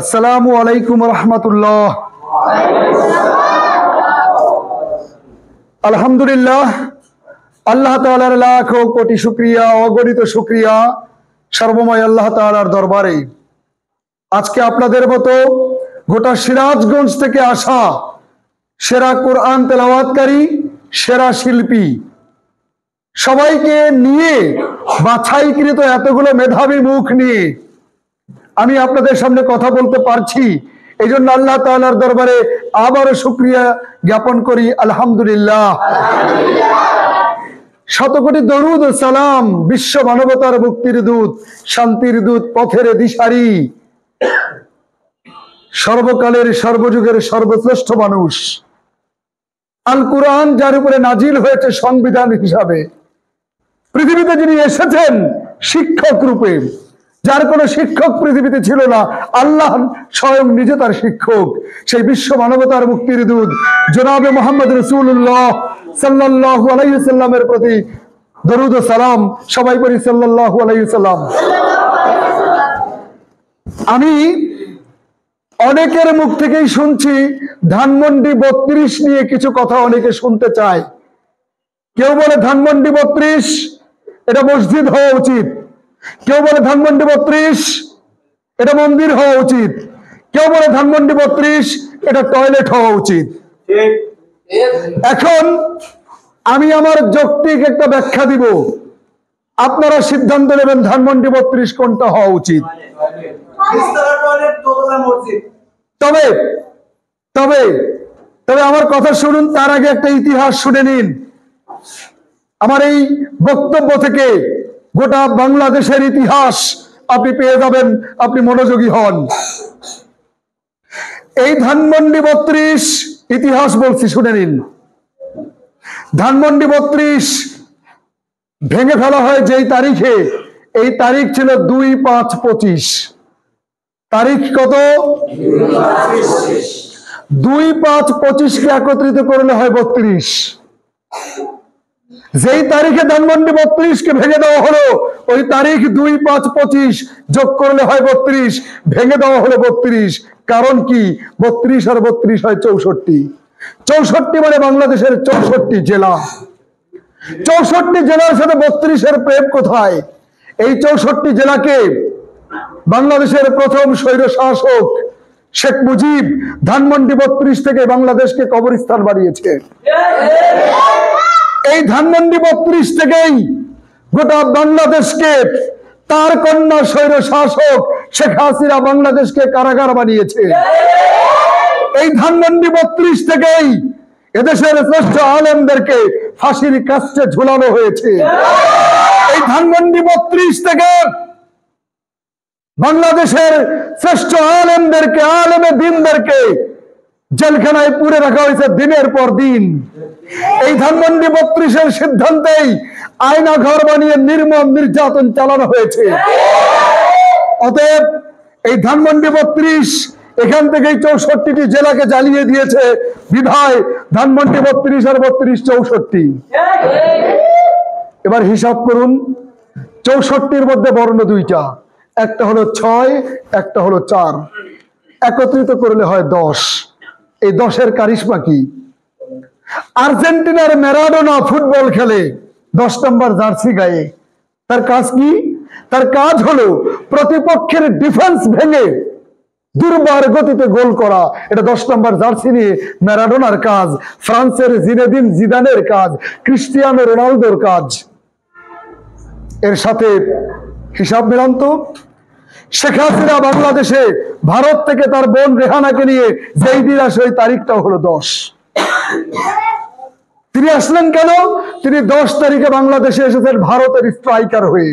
আসসালামু আলাইকুম রহমতুল্লাহ। আলহামদুলিল্লাহ, আল্লাহ তাআলার লাখ কোটি শুকরিয়া, অগণিত শুকরিয়া সর্বময় আল্লাহ তাআলার দরবারে। আজকে আপনাদের মতো গোটা সিরাজগঞ্জ থেকে আসা সেরা কোরআন তেলাওয়াতকারী, সেরা শিল্পী সবাইকে নিয়ে বাছাইকৃত এতগুলো মেধাবী মুখ নিয়ে আমি আপনাদের সামনে কথা বলতে পারছি, এই জন্য আল্লাহ তাআলার দরবারে আবারও শুকরিয়া জ্ঞাপন করি। আলহামদুলিল্লাহ। শতকোটি দরুদ ও সালাম বিশ্ব মানবতার মুক্তির দূত, শান্তির দূত, পথের দিশারি, সর্বকালের সর্বযুগের সর্বশ্রেষ্ঠ মানুষ আল কুরআন, যার উপরে নাজিল হয়েছে সংবিধান হিসাবে, পৃথিবীতে যিনি এসেছেন শিক্ষক রূপে, যার কোনো শিক্ষক পৃথিবীতে ছিল না, আল্লাহ স্বয়ং নিজে তার শিক্ষক, সেই বিশ্ব মানবতার মুক্তির দূত জনাবে মুহাম্মদ রাসূলুল্লাহ সাল্লাল্লাহু আলাইহি ওয়াসাল্লামের প্রতি দরুদ ও সালাম। সবাই পড়ি সাল্লাল্লাহু আলাইহি ওয়াসাল্লাম। আমি অনেকের মুখ থেকেই শুনছি ধানমন্ডি ৩২ নিয়ে কিছু কথা অনেকে শুনতে চায়। কেউ বলে ধানমন্ডি ৩২ এটা মসজিদ হওয়া উচিত, কেউ বলে ধানমন্ডি ৩২ এটা মন্দির হওয়া উচিত, কেউ বলে ধানমন্ডি ৩২ এটা টয়লেট হওয়া উচিত। এখন আমি আমার যৌক্তিক একটা ব্যাখ্যা দিব, আপনারা সিদ্ধান্ত নেবেন ধানমন্ডি ৩২ কোনটা হওয়া উচিত। তবে তবে তবে আমার কথা শুনুন, তার আগে একটা ইতিহাস শুনে নিন। আমার এই বক্তব্য থেকে গোটা বাংলাদেশের ইতিহাস আপনি পেয়ে যাবেন, আপনি মনোযোগী হন। এই ধানমন্ডি ৩২ ইতিহাস বলছি, শুনে নিন। ধানমন্ডি ৩২ ভেঙে ফেলা হয় যেই তারিখে, এই তারিখ ছিল ২/৫/২৫। তারিখ কত? ২/৫/২৫কে একত্রিত করলে হয় ৩২। যেই তারিখে ধানমন্ডি ৩২ কে ভেঙে দেওয়া হলো, ওই তারিখ ২/৫/২৫ যোগ করলে হয় ৩২, ভেঙে দেওয়া হলো ৩২। কারণ কি? ৩২ আর ৩২ হয় ৬৪। ৬৪ মানে বাংলাদেশের ৬৪ জেলা। ৬৪ জেলার সাথে ৩২-এর প্রেম কোথায়? এই ৬৪ জেলাকে বাংলাদেশের প্রথম স্বৈর শাসক শেখ মুজিব ধানমন্ডি ৩২ থেকে বাংলাদেশকে কবরস্থান বানিয়েছে। এই ধানমন্ডি ৩২ থেকেই গোটা বাংলাদেশকে তার কন্যা স্বৈর শাসক শেখ হাসিনা বাংলাদেশকে কারাগার বানিয়েছে। এই ধানমন্ডি ৩২ থেকেই এদেশের শ্রেষ্ঠ আলেমদেরকে ফাঁসির কাস্টে ঝুলানো হয়েছে। এই ধানমন্ডি ৩২ থেকে বাংলাদেশের শ্রেষ্ঠ আলেমদেরকে, আলেমে দ্বীনদেরকে জেলখানায় পুরে রাখা হয়েছে দিনের পর দিন। এই ধানমন্ডি ৩২-এর সিদ্ধান্তেই আয়না ঘর বানিয়ে নির্মম নির্যাতন চালানো হয়েছে। অতএব এই ধানমন্ডি ৩২ এখান থেকেই ৬৪টি জেলাকে জ্বালিয়ে দিয়েছে, বিধায় ধানমন্ডি ৩২ আর ৩২ ৬৪। এবার হিসাব করুন, ৬৪-র মধ্যে বর্ণ দুইটা, একটা হলো ৬, একটা হলো ৪, একত্রিত করলে হয় ১০। এই ১০-এর কারিশমা কি? আর্জেন্টিনার ম্যারাডোনা ফুটবল খেলে ১০ নম্বর জার্সি গায়ে। তার কাজ কি? তার কাজ হলো প্রতিপক্ষের ডিফেন্স ভেঙে দুর্বার গতিতে গোল করা। এটা ১০ নম্বর জার্সি নিয়ে ম্যারাডোনার কাজ, ফ্রান্সের জিনেদিন জিদানের কাজ, ক্রিস্টিয়ানো রোনালদোর কাজ। এর সাথে হিসাব মিলান তো, শেখ হাসিনা বাংলাদেশে ভারত থেকে তার বোন রেহানাকে নিয়ে যেই দিন আসে, ওই তারিখটাও হলো ১০। তিনি আসলেন কেন? তিনি ১০ তারিখে বাংলাদেশে এসেছেন ভারতের স্ট্রাইকার হয়ে,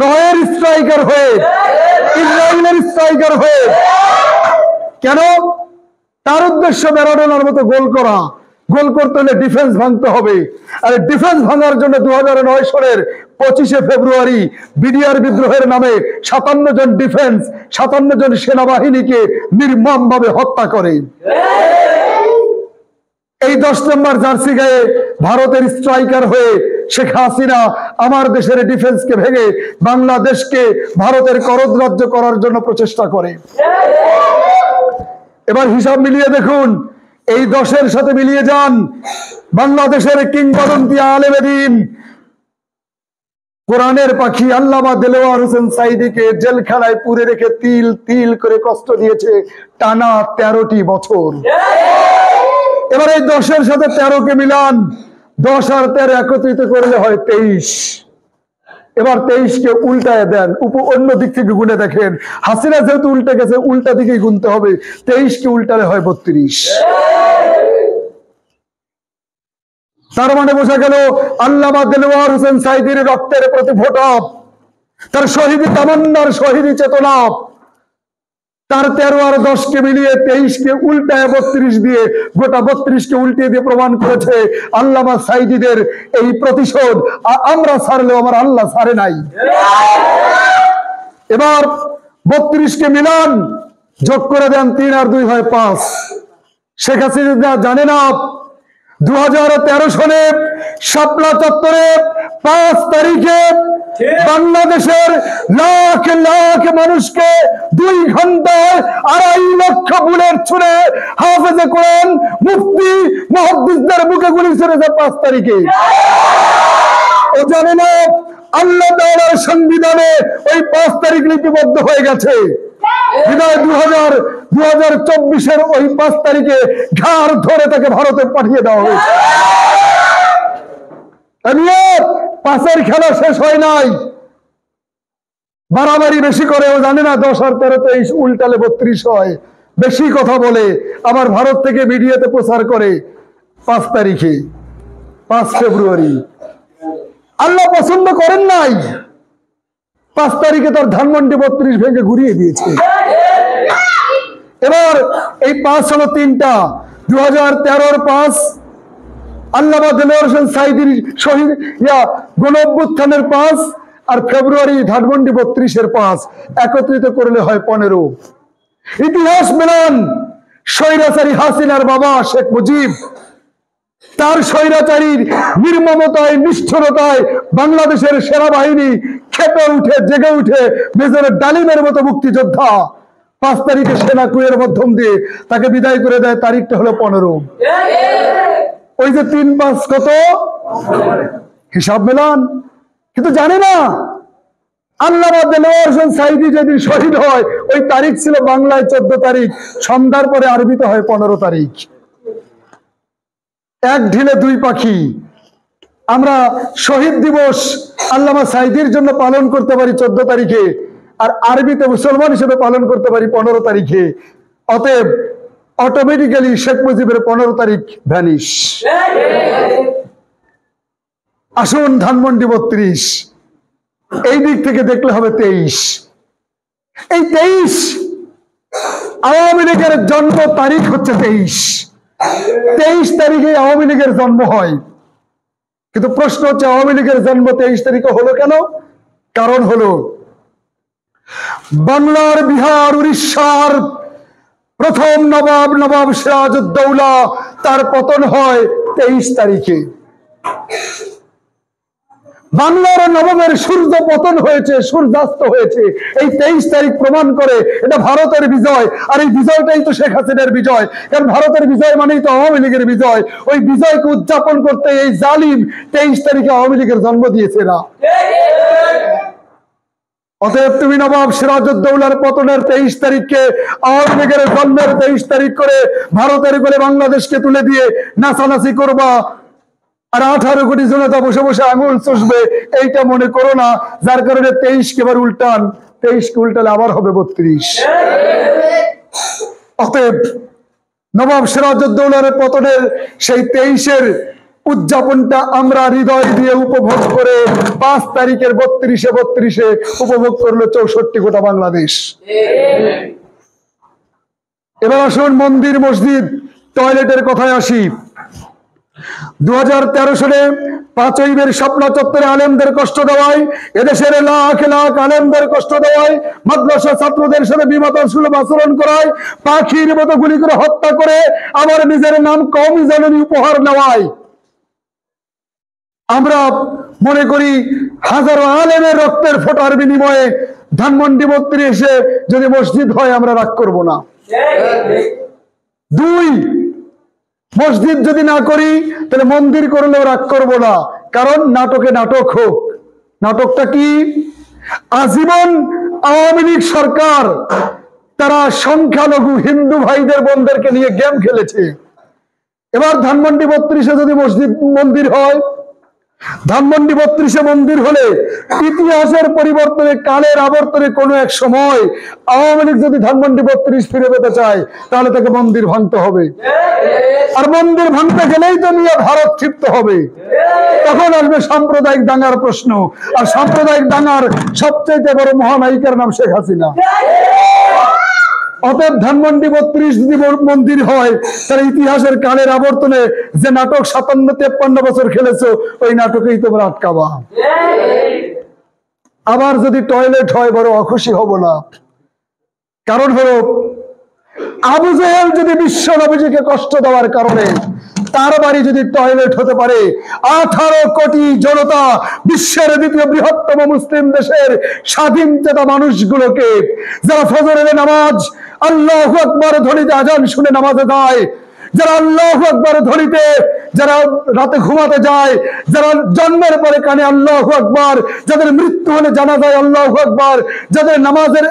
রয়ের স্ট্রাইকার হয়ে, ইসরায়েলের স্ট্রাইকার হয়ে। কেন? তার উদ্দেশ্য ম্যারাডোনার মতো গোল করা। গোল করতে হলে ডিফেন্স ভাঙতে হবে, আর ডিফেন্স ভাঙার জন্য ২০০৯ সালের ২৫শে ফেব্রুয়ারি বিডিআর বিদ্রোহের নামে ৫৭ জন ডিফেন্স, ৫৭ জন সেনাবাহিনীকে নির্মম ভাবে হত্যা করে। এই ১০ নম্বর জার্সি গায়ে ভারতের স্ট্রাইকার হয়ে শেখ হাসিনা আমার দেশের ডিফেন্সকে ভেঙে বাংলাদেশকে ভারতের করদ রাজ্য করার জন্য প্রচেষ্টা করে। এবার হিসাব মিলিয়ে দেখুন, এই 10-এর সাথে মিলিয়ে যান বাংলাদেশের কিংবদন্তি আলেমে দ্বীন কোরআনের পাখি আল্লামা দেলোয়ার হোসেন সাঈদীকে জেলখানায় পুরে রেখে তিল তিল করে কষ্ট দিয়েছে টানা 13টি বছর। এবার এই 10-এর সাথে 13কে মিলান, 10 আর 13 একত্রিত করলে হয় 23। এবার 23কে উল্টায় দেন, অন্য দিক থেকে গুনে দেখেন। হাসিনা যেহেতু উল্টে গেছে, উল্টা দিকেই গুনতে হবে। 23কে উল্টালে হয় 32। তার মানে বোঝা গেল আল্লামা দেলোয়ার হোসেন সাঈদীর রক্তের প্রতি ফোঁটা, তার শহীদি তামান্নার শহীদি চেতনা, তার 13 আর 10কে মিলিয়ে 23কে উল্টায় 32 দিয়ে, গোটা 32কে উল্টিয়ে দিয়ে প্রমাণ করেছে আল্লামা সাঈদীদের এই প্রতিশোধ আমরা ছাড়লেও আমার আল্লাহ ছাড়ে নাই। এবার 32কে মিলান, যোগ করে দেন, 3 আর 2 হয় 5। শেখ হাসিনা জানে না 2013 সালে শাপলা চত্বরে 5 তারিখে বাংলাদেশের লাখ লাখ মানুষকে 2 ঘন্টায় 2.5 লক্ষ বুলেট ছুড়ে হাফেজে কোরআন মুফতি মুহাদ্দিসদের বুকে গুলি ছুড়েছে 5 তারিখে। ও জানে না আল্লাহ তাআলার সংবিধানে ওই 5 তারিখ লিপিবদ্ধ হয়ে গেছে। 2024-এর ওই 5 তারিখে ঘাড় ধরে তাকে ভারতে পাঠিয়ে দেওয়া হয়েছে। 5-এর খেলা শেষ হয় নাই, বাড়াবাড়ি বেশি করে। ও জানে না 10 আর 13 23 উল্টালে 32 হয়। বেশি কথা বলে, আবার ভারত থেকে মিডিয়াতে প্রচার করে 5 তারিখে, 5 ফেব্রুয়ারি। আল্লাহ পছন্দ করেন নাই, 5 তারিখে তার ধানমন্ডি 32 ভেঙে ঘুরিয়ে দিয়েছে। এবার এই 5 হলো 3টা, 2013-র 5, আল্লামা দেলোয়ার হোসেন সাঈদীর শহীদ গণঅভ্যুত্থানের 5, আর ফেব্রুয়ারি ধানমন্ডি 32-এর 5 একত্রিত করলে হয় 15। ইতিহাস মেলান, স্বৈরাচারী হাসিনার বাবা শেখ মুজিব, তার স্বৈরাচারীর নির্মমতায় নিষ্ঠুরতায় বাংলাদেশের সেনাবাহিনী খেপে উঠে জেগে উঠে মেজর ডালিমের মতো মুক্তিযোদ্ধা 5 তারিখে সেনা কুয়ের মাধ্যম দিয়ে তাকে বিদায় করে দেয়। তারিখটা হলো 15। ওই যে 3-5 কত হিসাব মেলান। কিন্তু জানে না আল্লামা দেলোয়ার হোসেন সাঈদী যেদিন শহীদ হয় ওই তারিখ ছিল বাংলায় 14 তারিখ, সন্ধ্যার পরে আরবিতে হয় 15 তারিখ। এক ঢিলে 2 পাখি। আমরা শহীদ দিবস আল্লামা সাঈদীর জন্য পালন করতে পারি 14 তারিখে, আর আরবিতে মুসলমান হিসেবে পালন করতে পারি 15 তারিখে। অতএব অটোমেটিক্যালি শেখ মুজিবের 15 তারিখ ভ্যানিশ। আসুন ধানমন্ডি 32, এই দিক থেকে দেখলে হবে 23। এই 23 আওয়ামী লীগের জন্ম তারিখ হচ্ছে 23 তারিখে আওয়ামী লীগের জন্ম হয়। কিন্তু প্রশ্ন হচ্ছে আওয়ামী লীগের জন্ম 23 তারিখে হলো কেন? কারণ হলো বাংলার, বিহার, উড়িষ্যার প্রথম নবাব সিরাজউদ্দৌলা, তার পতন হয় 23 তারিখে। বাংলার নবমের সূর্য পতন হয়েছে, সূর্যাস্ত হয়েছে এই 23 তারিখ প্রমাণ করে এটা ভারতের বিজয়। আর এই বিজয়টাই তো শেখ হাসিনার বিজয়, কারণ ভারতের বিজয় মানেই তো আওয়ামী লীগের বিজয়। ওই বিজয়কে উদযাপন করতে এই জালিম 23 তারিখে আওয়ামী লীগের জন্ম দিয়েছে না। অতএব তুমি নবাব সিরাজউদ্দৌলার পতনের 23 তারিখকে আওয়ামী লীগের জন্মের 23 তারিখ করে ভারতের করে বাংলাদেশকে তুলে দিয়ে নাচানাচি করবা, আর 18 কোটি জনতা বসে বসে আঙুল চুষবে, এইটা মনে করো না। যার কারণে 23কে এবার উল্টান, 23কে উল্টালে আবার হবে 32। অতএব নবাব সিরাজউদ্দৌলার পতনের সেই 23-এর উদযাপনটা আমরা হৃদয় দিয়ে উপভোগ করে 5 তারিখের 32-এ উপভোগ করলো 64 গোটা বাংলাদেশ। এবার আসুন মন্দির, মসজিদ, টয়লেটের কথায় আসি। 2013 সালে 5ই মে শাপলা চত্বরে আলেমদের কষ্ট দেওয়ায়, এদেশের লাখ লাখ আলেমদের কষ্ট দেওয়ায়, মাদ্রাসা ছাত্রদের সাথে বিমাতাসুলভ আচরণ করায়, পাখির মতো গুলি করে হত্যা করে আবার নিজের নাম কওমি জননী উপহার নেওয়ায় আমরা মনে করি হাজারো আলেমের রক্তের ফোঁটার বিনিময়ে ধানমন্ডি 32-এ যদি মসজিদ হয় আমরা রাগ করব না। দুই, মসজিদ যদি না করি তাহলে মন্দির করলেও রাগ করবো না, কারণ নাটকে নাটক হোক। নাটকটা কি? আজীবন আওয়ামী লীগ সরকার তারা সংখ্যালঘু হিন্দু ভাইদের বোনদেরকে নিয়ে গেম খেলেছে। এবার ধানমন্ডি 32-এ যদি মন্দির হয়, ধানমন্ডি 32-এ মন্দির হলে ইতিহাসের পরিবর্তনে, কালের আবর্তনে কোনো এক সময় আওয়ামী লীগ যদি ধানমন্ডি 32 ফিরে পেতে চায় তাহলে তাকে মন্দির ভাঙতে হবে। আর মন্দির ভাঙতে গেলেই তো নিয়ে ভারত ক্ষিপ্ত হবে। তখন আসবে সাম্প্রদায়িক দাঙ্গার প্রশ্ন, আর সাম্প্রদায়িক দাঙ্গার সবচেয়ে বড় মহানায়িকার নাম শেখ হাসিনা। অতএব ধানমন্ডি 32 যদি মন্দির হয় তাহলে ইতিহাসের কালের আবর্তনে যে নাটক 57-53 বছর খেলেছো ওই নাটকেই তোমরা আটকাবা। আবার যদি টয়লেট হয় বড় অখুশি হব না, কারণ হলো আবু জেহেল যদি বিশ্ব নবীজিকে কষ্ট দেওয়ার কারণে তার বাড়ি যদি টয়লেট হতে পারে, 18 কোটি জনতা, বিশ্বের দ্বিতীয় বৃহত্তম মুসলিম দেশের স্বাধীন চেতা মানুষগুলোকে যারা ফজরের নামাজ আল্লাহু আকবার ধ্বনিতে আজান শুনে নামাজে যায়, যারা আল্লাহু আকবার ধ্বনিতে যারা রাতে ঘুমাতে যায়, যারা জন্মের পরে কানে আল্লাহু আকবার, যাদের মৃত্যু হলে জানা যায় আল্লাহু আকবার, যাদের নামাজের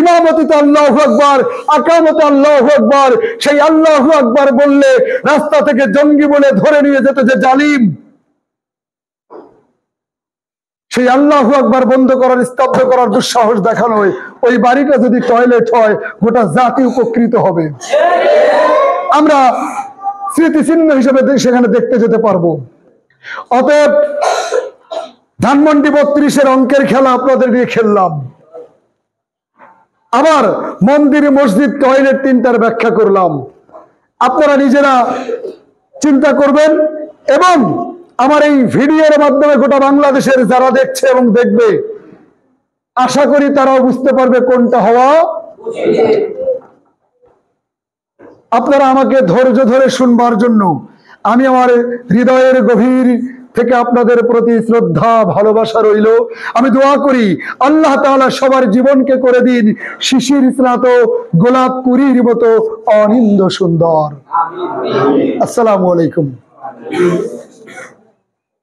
ইমামতিতে আল্লাহু আকবার, আকামতে আল্লাহু আকবার, সেই আল্লাহু আকবার বললে রাস্তা থেকে জঙ্গি বলে ধরে নিয়ে যেত যে জালিম, সেই আল্লাহু আকবার বন্ধ করার, স্তব্ধ করার দুঃসাহস দেখানো হয়। ওই বাড়িটা যদি টয়লেট হয় গোটা জাতি উপকৃত হবে। আমরা স্মৃতিচিহ্ন হিসেবে সেখানে দেখতে যেতে পারবো। অতএব ধানমন্ডি 32-এর অঙ্কের খেলা আপনাদের দিয়ে খেললাম, আবার মন্দির, মসজিদ, টয়লেট তিনটার ব্যাখ্যা করলাম। আপনারা নিজেরা চিন্তা করবেন এবং আমার এই ভিডিওর মাধ্যমে গোটা বাংলাদেশের যারা দেখছে এবং দেখবে, আশা করি তারাও বুঝতে পারবে কোনটা হওয়া উচিত। আপনারা আমাকে ধৈর্য ধরে শুনবার জন্য আমি আমার হৃদয়ের গভীর থেকে আপনাদের প্রতি শ্রদ্ধা ভালোবাসা রইল। আমি দোয়া করি আল্লাহ তাআলা সবার জীবনকে করে দিন শিশির স্নাত গোলাপ কুড়ির মতো অনিন্দ সুন্দর। আসসালামু আলাইকুম।